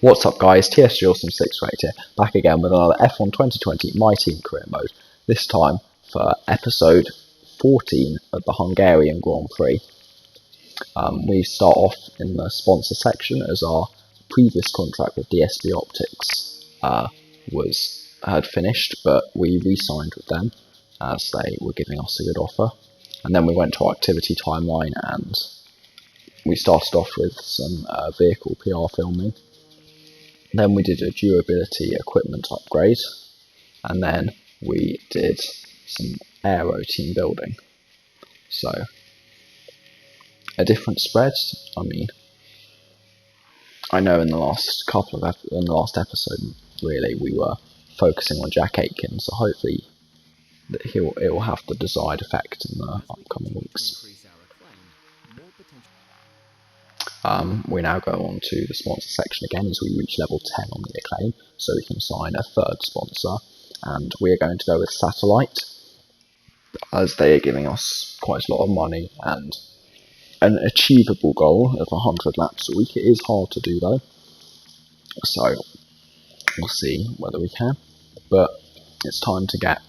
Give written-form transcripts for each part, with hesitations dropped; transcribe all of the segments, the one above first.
What's up guys, TSJAwesome 6 right here, back again with another F1 2020 My Team Career Mode, this time for episode 14 of the Hungarian Grand Prix. We start off in the sponsor section as our previous contract with DSB Optics had finished, but we re-signed with them as they were giving us a good offer. And then we went to our activity timeline and we started off with some vehicle PR filming. Then we did a durability equipment upgrade, and then we did some aero team building. So a different spread. I mean, I know in the last episode, really we were focusing on Jack Aitken, so hopefully it will have the desired effect in the upcoming weeks. We now go on to the sponsor section again as we reach level 10 on the Acclaim, so we can sign a third sponsor, and we are going to go with Satellite as they are giving us quite a lot of money and an achievable goal of 100 laps a week. It is hard to do though, so we'll see whether we can, but it's time to get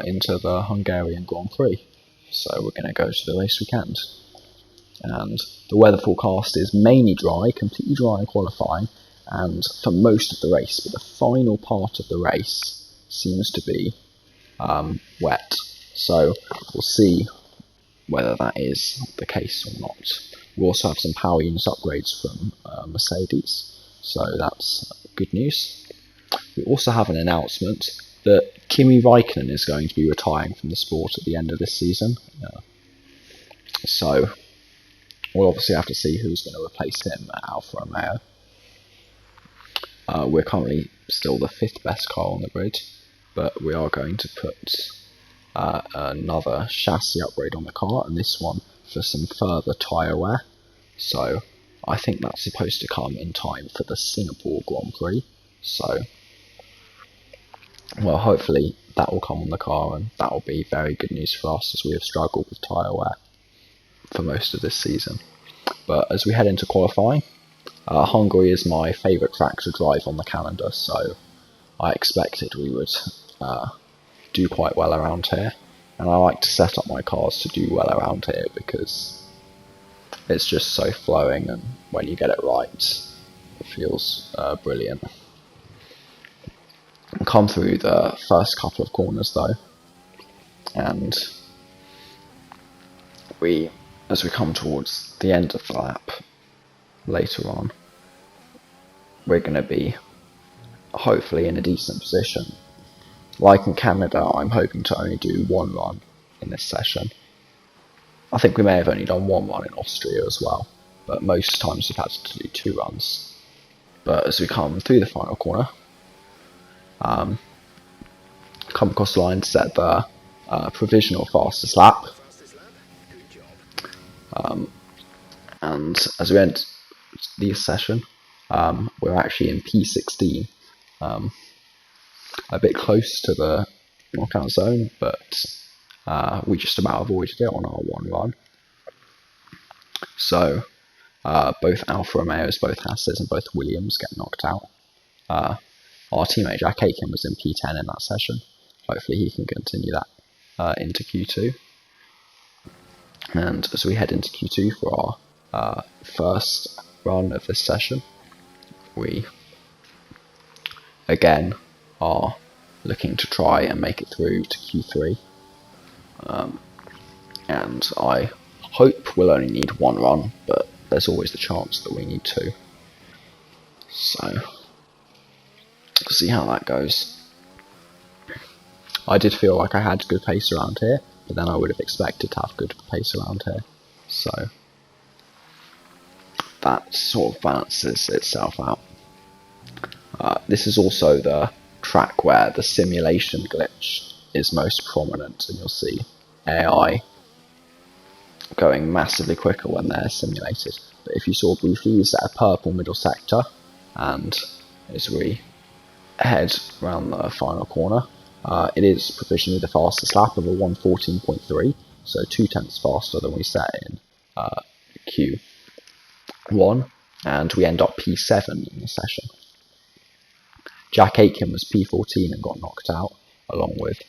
into the Hungarian Grand Prix, so we're going to go to the race weekend. And the weather forecast is mainly dry, completely dry in qualifying, and for most of the race, but the final part of the race seems to be wet. So we'll see whether that is the case or not. We also have some power unit upgrades from Mercedes, so that's good news. We also have an announcement that Kimi Raikkonen is going to be retiring from the sport at the end of this season. So we'll obviously have to see who's going to replace him at Alfa Romeo. We're currently still the 5th best car on the grid, but we are going to put another chassis upgrade on the car, and this one for some further tyre wear. So I think that's supposed to come in time for the Singapore Grand Prix. So, well, hopefully that will come on the car, and that will be very good news for us as we have struggled with tyre wear for most of this season. But as we head into qualifying, Hungary is my favourite track to drive on the calendar, so I expected we would do quite well around here, and I like to set up my cars to do well around here because it's just so flowing, and when you get it right it feels brilliant. We'll come through the first couple of corners though, and as we come towards the end of the lap later on, we're going to be hopefully in a decent position. Like in Canada, I'm hoping to only do one run in this session. I think we may have only done one run in Austria as well, but most times we've had to do 2 runs. But as we come through the final corner, come across the line to set the provisional fastest lap. And as we end this session, we're actually in P16, a bit close to the knockout zone, but we just about avoided it on our one run. So both Alfa Romeos, both Hasses and both Williams get knocked out. Our teammate Jack Aitken was in P10 in that session. Hopefully he can continue that into Q2. And as we head into Q2 for our first run of this session, we again are looking to try and make it through to Q3. And I hope we'll only need 1 run, but there's always the chance that we need 2. So we'll see how that goes. I did feel like I had good pace around here, but then I would have expected to have good pace around here. So that sort of balances itself out. This is also the track where the simulation glitch is most prominent, and you'll see AI going massively quicker when they're simulated. But if you saw briefly, we set a purple middle sector, and as we head around the final corner, it is provisionally the fastest lap of a 1:14.3, so 0.2 faster than we set in Q1. and we end up P7 in the session. Jack Aitken was P14 and got knocked out, along with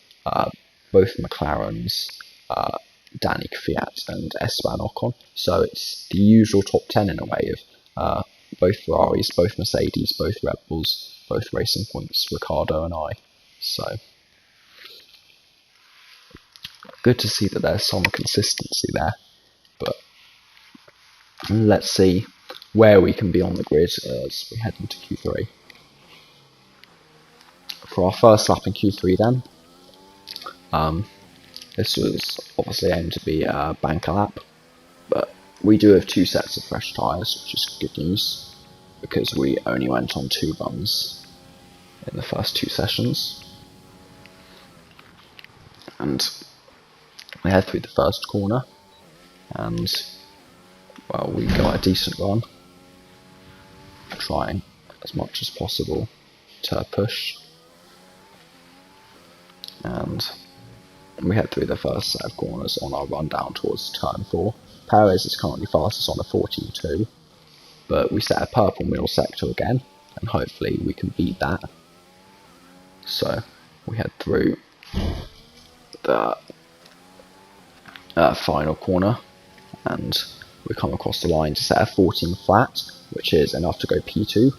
both McLarens, Danny Kvyat and Esteban Ocon. So it's the usual top 10 in a way of both Ferraris, both Mercedes, both Red Bulls, both Racing Points, Ricciardo and I. So good to see that there's some consistency there. But let's see where we can be on the grid as we head into Q3. For our first lap in Q3 then, this was obviously aimed to be a banker lap, but we do have 2 sets of fresh tyres, which is good news, because we only went on 2 runs in the first 2 sessions. And we head through the first corner, and well, we got a decent run, trying as much as possible to push. And we head through the first set of corners on our run down towards turn 4. Perez is currently fastest on a 14.2, but we set a purple middle sector again, and hopefully we can beat that. So we head through the final corner, and we come across the line to set a 14 flat, which is enough to go P2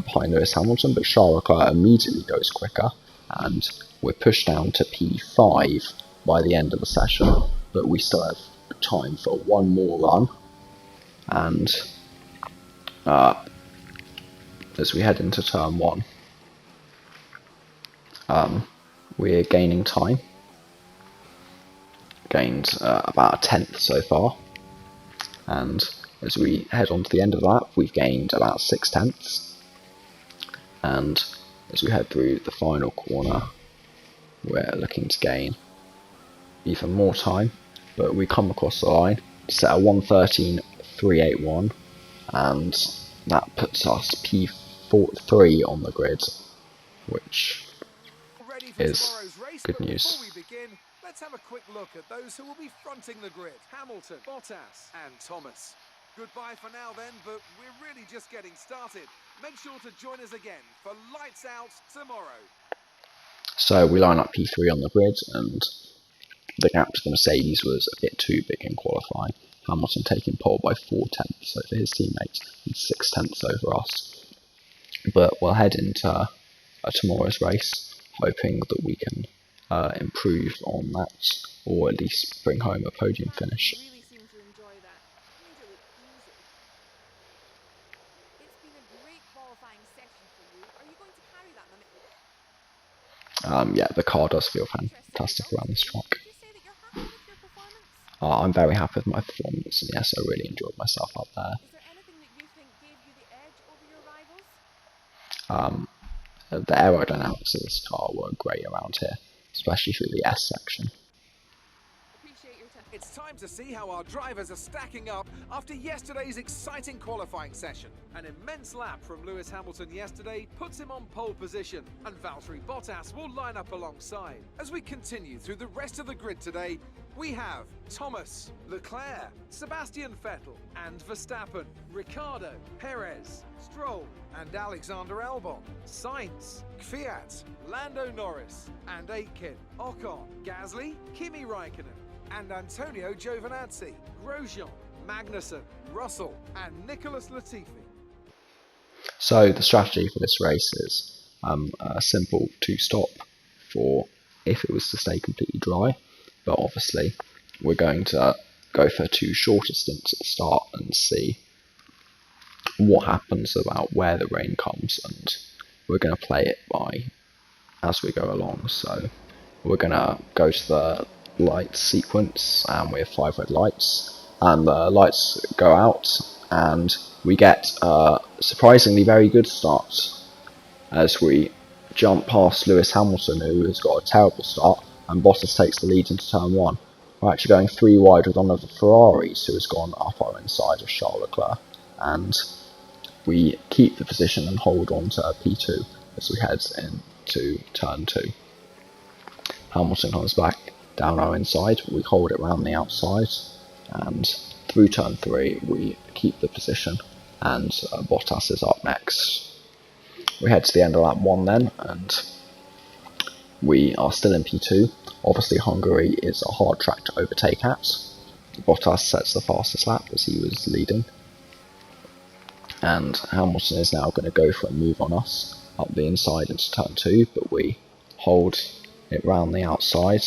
behind Lewis Hamilton, but Charles Leclerc immediately goes quicker, and we're pushed down to P5 by the end of the session, but we still have time for one more run. And as we head into turn 1, we're gaining time. Gained about a 10th so far, and as we head on to the end of the lap, we've gained about 6 tenths. And as we head through the final corner, we're looking to gain even more time, but we come across the line to set a 1:13.381, and that puts us P3 on the grid, which is good news. Let's have a quick look at those who will be fronting the grid. Hamilton, Bottas and Thomas. Goodbye for now then, but we're really just getting started. Make sure to join us again for Lights Out tomorrow. So we line up P3 on the grid, and the gap to the Mercedes was a bit too big in qualifying. Hamilton taking pole by 4 tenths over his teammates and 6 tenths over us. But we'll head into tomorrow's race, hoping that we can improve on that, or at least bring home a podium finish. Really seem to enjoy that. Made it look easy. It's been a great qualifying session for you. Are you going to carry that momentum? Yeah, the car does feel fantastic around this track. Would you say that you're happy with your performance? I'm very happy with my performance, and yes, I really enjoyed myself up there. Is there anything that you think gave you the edge over your rivals? The aerodynamics of this car were great around here, especially through the S section. Appreciate your time. It's time to see how our drivers are stacking up after yesterday's exciting qualifying session. An immense lap from Lewis Hamilton yesterday puts him on pole position, and Valtteri Bottas will line up alongside. As we continue through the rest of the grid today, we have Thomas, Leclerc, Sebastian Vettel and Verstappen, Ricciardo, Perez, Stroll and Alexander Albon, Sainz, Kvyat, Lando Norris and Aitken, Ocon, Gasly, Kimi Raikkonen and Antonio Giovinazzi, Grosjean, Magnussen, Russell and Nicholas Latifi. So the strategy for this race is a simple 2-stop for if it was to stay completely dry, but obviously we're going to go for 2 shorter stints at the start and see what happens about where the rain comes, and we're going to play it by as we go along. So we're going to go to the light sequence, and we have 5 red lights, and the lights go out, and we get a surprisingly very good start as we jump past Lewis Hamilton, who has got a terrible start, and Bottas takes the lead into turn 1. We're actually going 3 wide with one of the Ferraris, who has gone up our inside of Charles Leclerc, and we keep the position and hold on to P2 as we head into turn 2. Hamilton comes back down our inside, we hold it round the outside, and through turn 3 we keep the position and Bottas is up next. We head to the end of lap 1 then, and we are still in P2. Obviously Hungary is a hard track to overtake at. Bottas sets the fastest lap as he was leading, and Hamilton is now going to go for a move on us up the inside into turn 2, but we hold it round the outside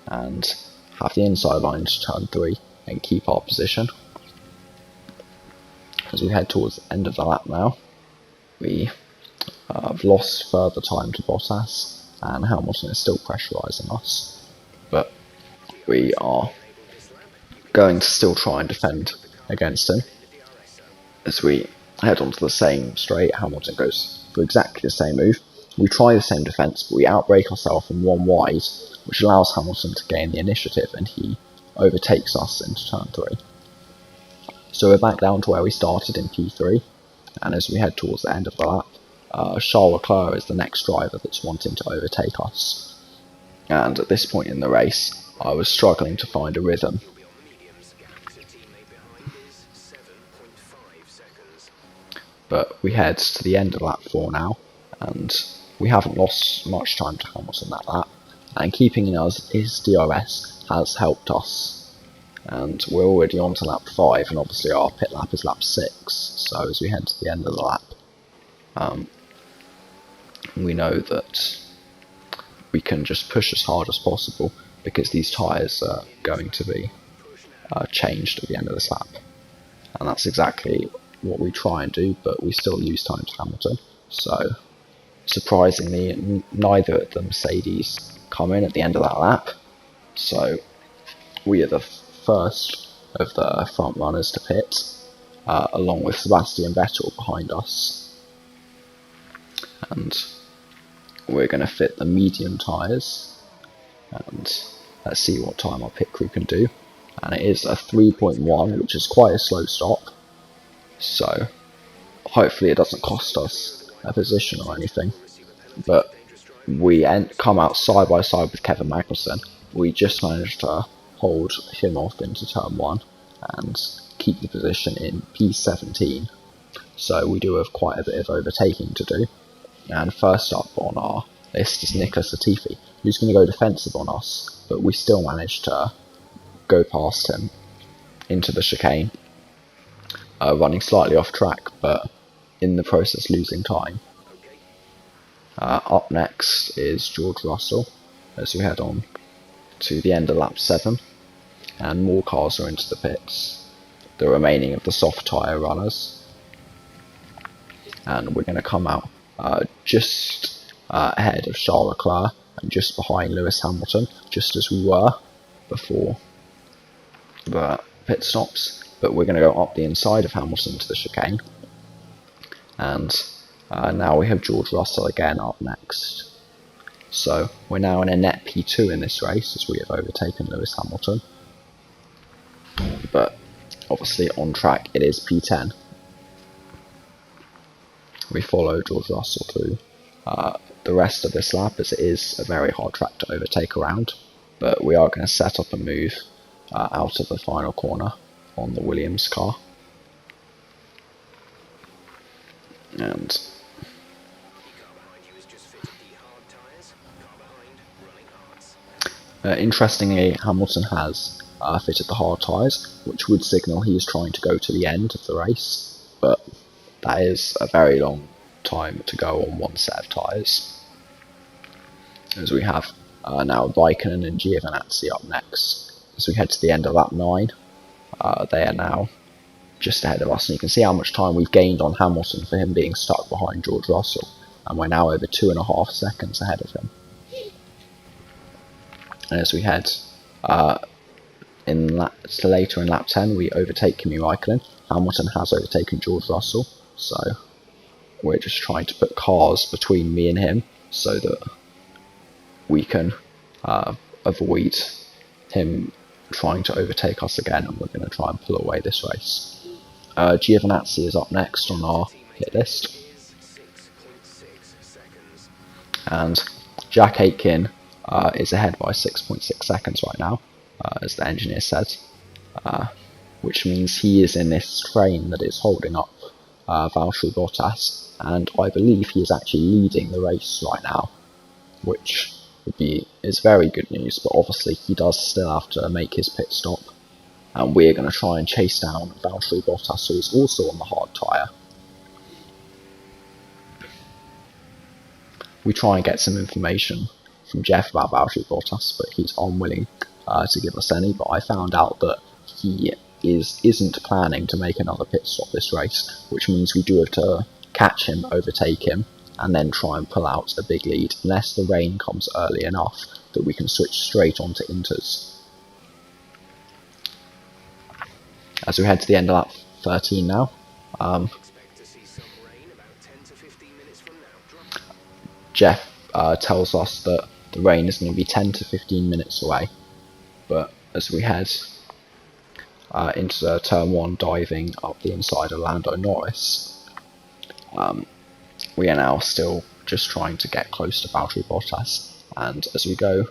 and have the inside line into turn 3 and keep our position. As we head towards the end of the lap now, we have lost further time to Bottas, and Hamilton is still pressurising us, but we are going to still try and defend against him. As we head onto the same straight, Hamilton goes for exactly the same move. We try the same defence, but we outbrake ourselves from 1 wide, which allows Hamilton to gain the initiative, and he overtakes us into turn 3. So we're back down to where we started in P3, and as we head towards the end of the lap, Charles Leclerc is the next driver that's wanting to overtake us. And at this point in the race, I was struggling to find a rhythm. But we head to the end of lap 4 now, and we haven't lost much time to Hamilton that lap, and keeping in us his DRS has helped us, and we're already on to lap 5, and obviously our pit lap is lap 6, so as we head to the end of the lap, we know that we can just push as hard as possible because these tyres are going to be changed at the end of this lap, and that's exactly what we try and do, but we still lose time to Hamilton. So surprisingly, neither of the Mercedes come in at the end of that lap, so we are the first of the front runners to pit, along with Sebastian Vettel behind us, and we're going to fit the medium tyres, and let's see what time our pit crew can do, and it is a 3.1, which is quite a slow stop. So hopefully it doesn't cost us a position or anything, but we come out side by side with Kevin Magnussen. We just managed to hold him off into turn 1 and keep the position in P17, so we do have quite a bit of overtaking to do. And first up on our list is Nicholas Latifi, who's going to go defensive on us, but we still managed to go past him into the chicane, running slightly off track, but in the process losing time. Up next is George Russell, as we head on to the end of lap 7, and more cars are into the pits, the remaining of the soft tyre runners, and we're going to come out just ahead of Charles Leclerc and just behind Lewis Hamilton, just as we were before the pit stops, but we're going to go up the inside of Hamilton to the chicane, and now we have George Russell again up next. So we're now in a net P2 in this race as we have overtaken Lewis Hamilton, but obviously on track it is P10. We follow George Russell through the rest of this lap, as it is a very hard track to overtake around, but we are going to set up a move out of the final corner on the Williams car. And interestingly, Hamilton has fitted the hard tyres, which would signal he is trying to go to the end of the race, but that is a very long time to go on one set of tyres. As we have now Raikkonen and Giovinazzi up next. As we head to the end of lap 9, they are now just ahead of us, and you can see how much time we've gained on Hamilton for him being stuck behind George Russell, and we're now over 2.5 seconds ahead of him. And as we head later in lap 10, we overtake Kimi Raikkonen. Hamilton has overtaken George Russell, so we're just trying to put cars between me and him so that we can avoid him trying to overtake us again, and we're going to try and pull away this race. Giovinazzi is up next on our hit list, and Jack Aitken is ahead by 6.6 seconds right now, as the engineer said, which means he is in this train that is holding up Valtteri Bottas, and I believe he is actually leading the race right now, which is very good news, but obviously he does still have to make his pit stop, and we're going to try and chase down Valtteri Bottas, who is also on the hard tyre. We try and get some information from Jeff about Valtteri Bottas, but he's unwilling to give us any, but I found out that he isn't planning to make another pit stop this race, which means we do have to catch him, overtake him, and then try and pull out a big lead, unless the rain comes early enough that we can switch straight onto inters. As we head to the end of lap 13 now, Jeff tells us that the rain is going to be 10 to 15 minutes away, but as we head into turn 1, diving up the inside of Lando Norris, we are now still just trying to get close to Valtteri Bottas, and as we go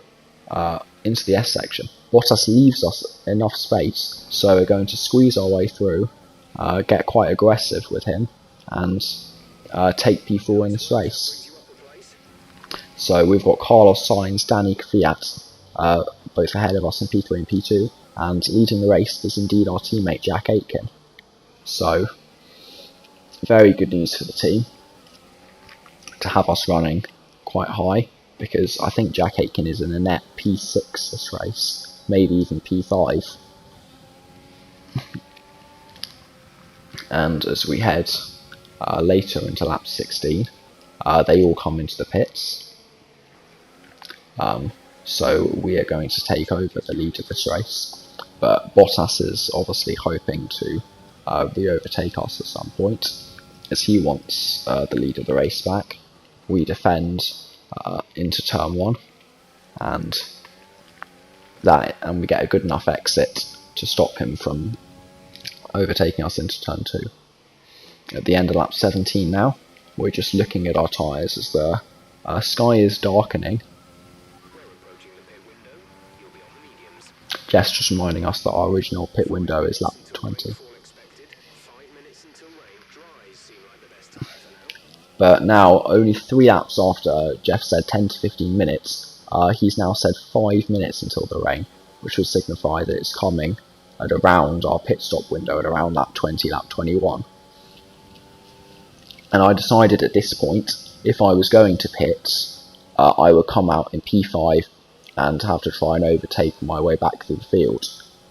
into the S section, Bottas leaves us enough space, so we're going to squeeze our way through, get quite aggressive with him, and take P4 in this race. So we've got Carlos Sainz, Danny Kvyat, both ahead of us in P3 and P2, and leading the race is indeed our teammate Jack Aitken. So, very good news for the team to have us running quite high, because I think Jack Aitken is in a net P6 this race, maybe even P5. And as we head later into lap 16, they all come into the pits. So we are going to take over the lead of this race, but Bottas is obviously hoping to re-overtake us at some point, as he wants the lead of the race back. We defend into turn 1, and we get a good enough exit to stop him from overtaking us into turn 2. At the end of lap 17 now, we're just looking at our tyres as the sky is darkening. Just reminding us that our original pit window is lap 20. But now, only 3 laps after Jeff said 10 to 15 minutes, he's now said 5 minutes until the rain, which would signify that it's coming at around our pit stop window at around lap 20, lap 21. And I decided at this point, if I was going to pits, I would come out in P5 and have to try and overtake my way back through the field.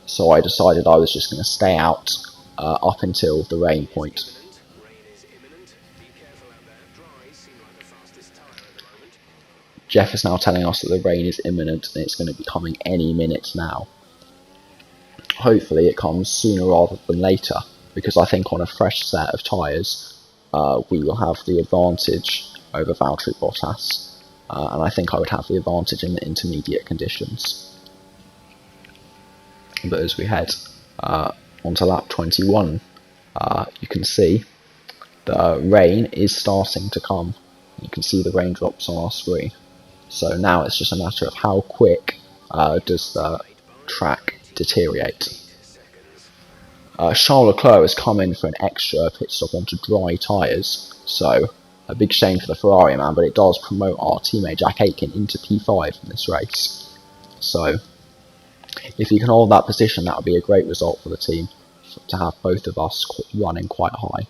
So I decided I was just going to stay out up until the rain point. Jeff is now telling us that the rain is imminent and it's going to be coming any minute now. Hopefully it comes sooner rather than later, because I think on a fresh set of tyres we will have the advantage over Valtteri Bottas. And I think I would have the advantage in the intermediate conditions. But as we head onto lap 21, you can see the rain is starting to come. You can see the raindrops on our screen. So now it's just a matter of how quick does the track deteriorate. Charles Leclerc has come in for an extra pit stop onto dry tyres, so a big shame for the Ferrari man, but it does promote our teammate Jack Aitken into P5 in this race. So if he can hold that position, that would be a great result for the team, to have both of us running quite high.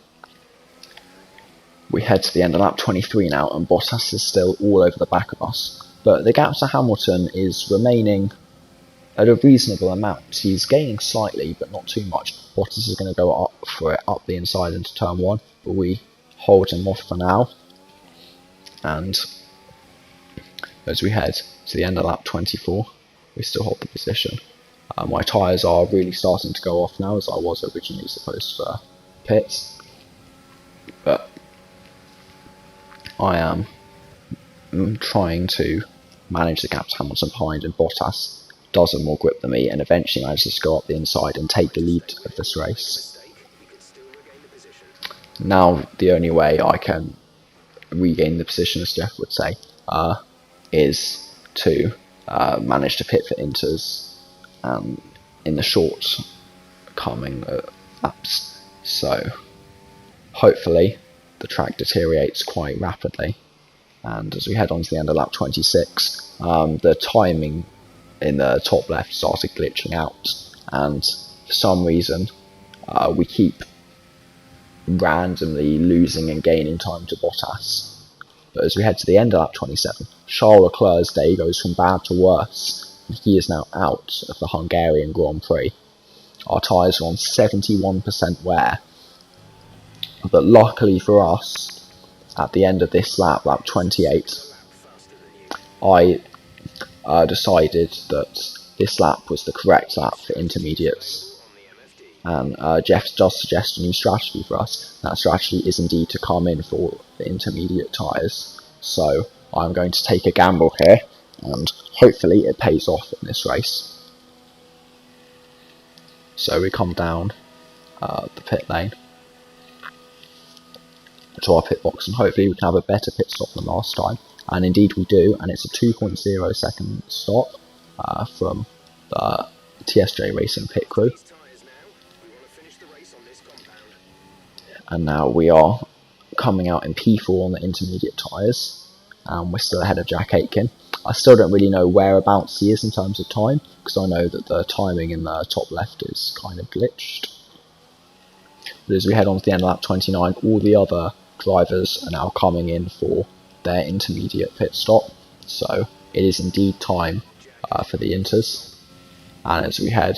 We head to the end of lap 23 now, and Bottas is still all over the back of us, but the gap to Hamilton is remaining at a reasonable amount. He's gaining slightly, but not too much. Bottas is going to go up for it, up the inside into turn 1, but we hold him off for now. And as we head to the end of lap 24, we still hold the position. My tyres are really starting to go off now, as I was originally supposed for pits, but I am trying to manage the gap to Hamilton behind, and Bottas does have more grip than me and eventually manages to go up the inside and take the lead of this race. Now the only way I can regain the position, as Jeff would say, is to manage to pit for inters in the short coming laps. So hopefully the track deteriorates quite rapidly. And as we head on to the end of lap 26, the timing in the top left started glitching out, and for some reason we keep randomly losing and gaining time to Bottas. But as we head to the end of lap 27, Charles Leclerc's day goes from bad to worse, and he is now out of the Hungarian Grand Prix. Our tyres are on 71% wear, but luckily for us, at the end of this lap, lap 28, I decided that this lap was the correct lap for intermediates. And Jeff does suggest a new strategy for us. That strategy is indeed to come in for the intermediate tyres. So I'm going to take a gamble here, and hopefully it pays off in this race. So we come down the pit lane to our pit box, and hopefully we can have a better pit stop than last time. And indeed we do, and it's a 2.0 second stop from the TSJAwesome pit crew. And now we are coming out in P4 on the intermediate tyres, and we're still ahead of Jack Aitken. I still don't really know whereabouts he is in terms of time, because I know that the timing in the top left is kind of glitched. But as we head on to the end of lap 29, all the other drivers are now coming in for their intermediate pit stop, so it is indeed time for the Inters. And as we head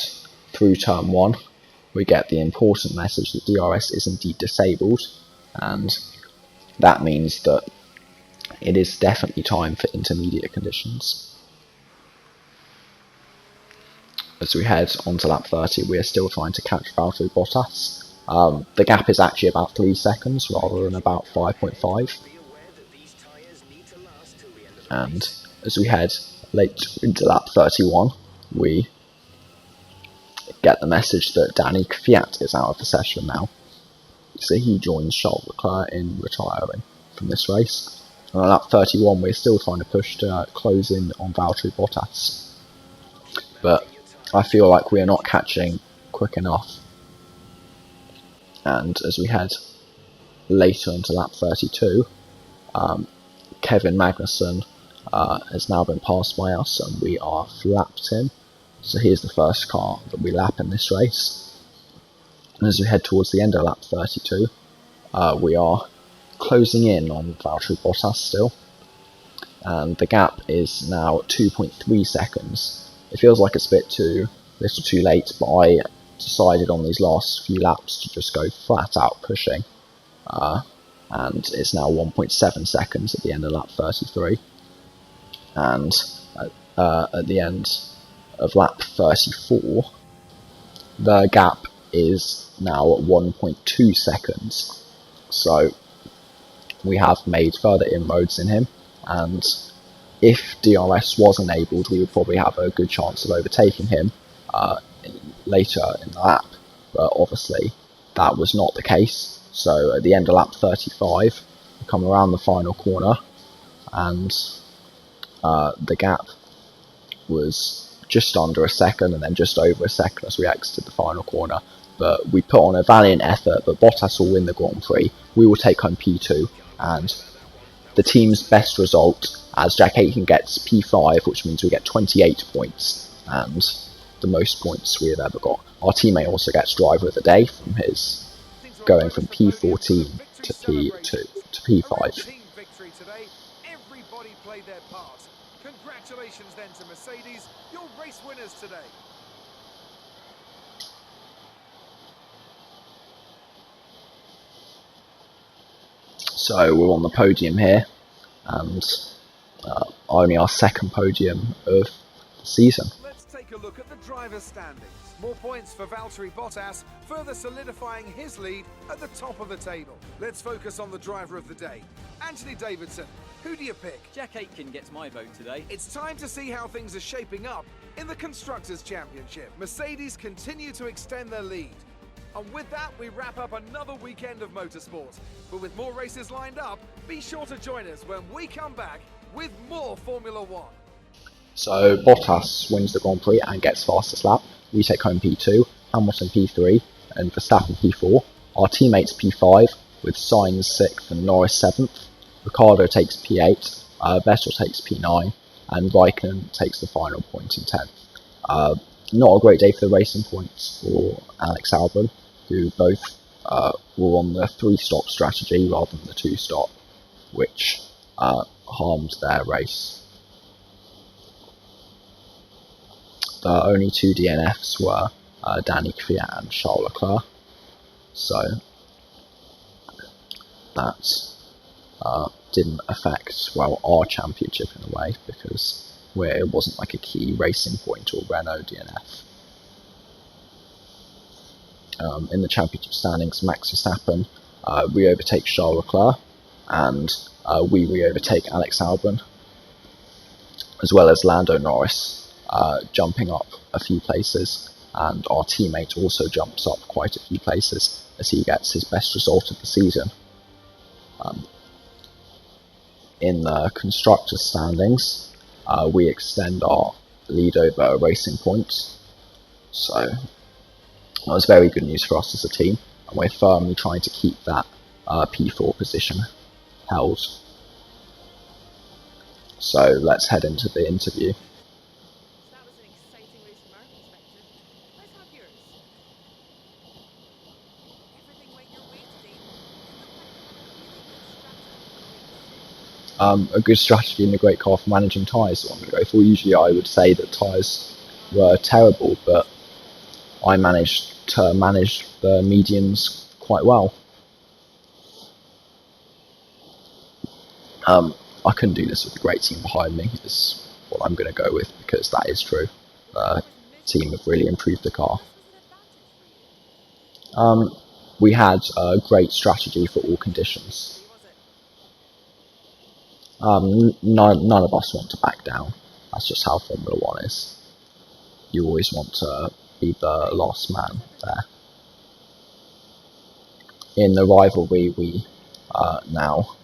through turn 1, we get the important message that DRS is indeed disabled, and that means that it is definitely time for intermediate conditions. As we head onto lap 30, we are still trying to catch Valtteri Bottas. The gap is actually about 3 seconds rather than about 5.5. And as we head late into lap 31, we get the message that Danny Kvyat is out of the session now. So he joins Charles Leclerc in retiring from this race. And on lap 31, we're still trying to push to close in on Valtteri Bottas. But I feel like we are not catching quick enough. And as we head later into lap 32, Kevin Magnussen has now been passed by us, and we are lapped him. So he is the first car that we lap in this race. And as we head towards the end of lap 32, we are closing in on Valtteri Bottas still, and the gap is now 2.3 seconds. It feels like it's a bit too little too late, but I decided on these last few laps to just go flat out pushing, and it's now 1.7 seconds at the end of lap 33, and at the end of lap 34 the gap is now at 1.2 seconds, so we have made further inroads in him, and if DRS was enabled we would probably have a good chance of overtaking him later in the lap, but obviously that was not the case. So at the end of lap 35 we come around the final corner, and the gap was just under a second and then just over a second as we exited the final corner. But we put on a valiant effort, but Bottas will win the Grand Prix. We will take home P2, and the team's best result, as Jack Aitken gets P5, which means we get 28 points, and the most points we have ever got. Our teammate also gets Driver of the Day from his going from P14 to P2 to P5. Everybody played their part. Congratulations then to Mercedes, your race winners today. So we're on the podium here, and only our second podium of the season. Let's take a look at the driver's standings. More points for Valtteri Bottas, further solidifying his lead at the top of the table. Let's focus on the driver of the day. Anthony Davidson, who do you pick? Jack Aitken gets my vote today. It's time to see how things are shaping up in the Constructors' Championship. Mercedes continue to extend their lead. And with that, we wrap up another weekend of motorsport. But with more races lined up, be sure to join us when we come back with more Formula One. So Bottas wins the Grand Prix and gets fastest lap. We take home P2, Hamilton P3, and Verstappen P4. Our teammates P5, with Sainz 6th and Norris 7th. Ricciardo takes P8, Vettel takes P9, and Raikkonen takes the final point in 10th. Not a great day for the racing points for Alex Albon, who both were on the 3-stop strategy rather than the 2-stop, which harmed their race. The only 2 DNFs were Danny Kvyat and Charles Leclerc, so that didn't affect, well, our championship in a way, because it wasn't like a key racing point or Renault DNF. In the championship standings, Max Verstappen re-overtakes Charles Leclerc, and we re-overtake Alex Albon, as well as Lando Norris jumping up a few places, and our teammate also jumps up quite a few places as he gets his best result of the season. In the constructors standings, we extend our lead over Racing Points, so that was very good news for us as a team, and we're firmly trying to keep that P4 position held. So let's head into the interview. So that was an exciting race from our perspective. Let's have yours. Everything went your way today. It looked like you had a really good strategy for the race. A good strategy in the great car for managing tyres that I'm going to go for. Usually I would say that tyres were terrible, but I managed to manage the mediums quite well. I couldn't do this with a great team behind me, is what I'm going to go with, because that is true. The team have really improved the car. This was an advantage for you. We had a great strategy for all conditions. Was it? None of us want to back down. That's just how Formula 1 is. You always want to be the last man there. In the rivalry, we now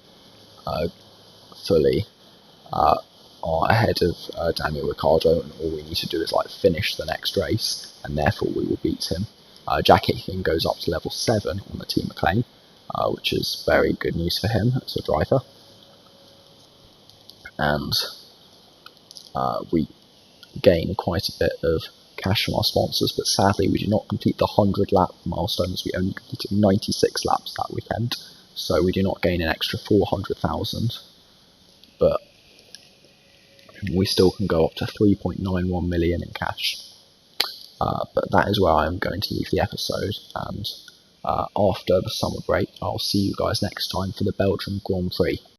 fully are ahead of Daniel Ricciardo, and all we need to do is finish the next race, and therefore we will beat him. Jack Aitken goes up to level 7 on the Team McLaren, which is very good news for him as a driver. And we gain quite a bit of cash from our sponsors, but sadly we did not complete the 100 lap milestone, as we only completed 96 laps that weekend, so we do not gain an extra 400,000, but we still can go up to 3.91 million in cash. But that is where I'm going to leave the episode, and after the summer break I'll see you guys next time for the Belgium Grand Prix.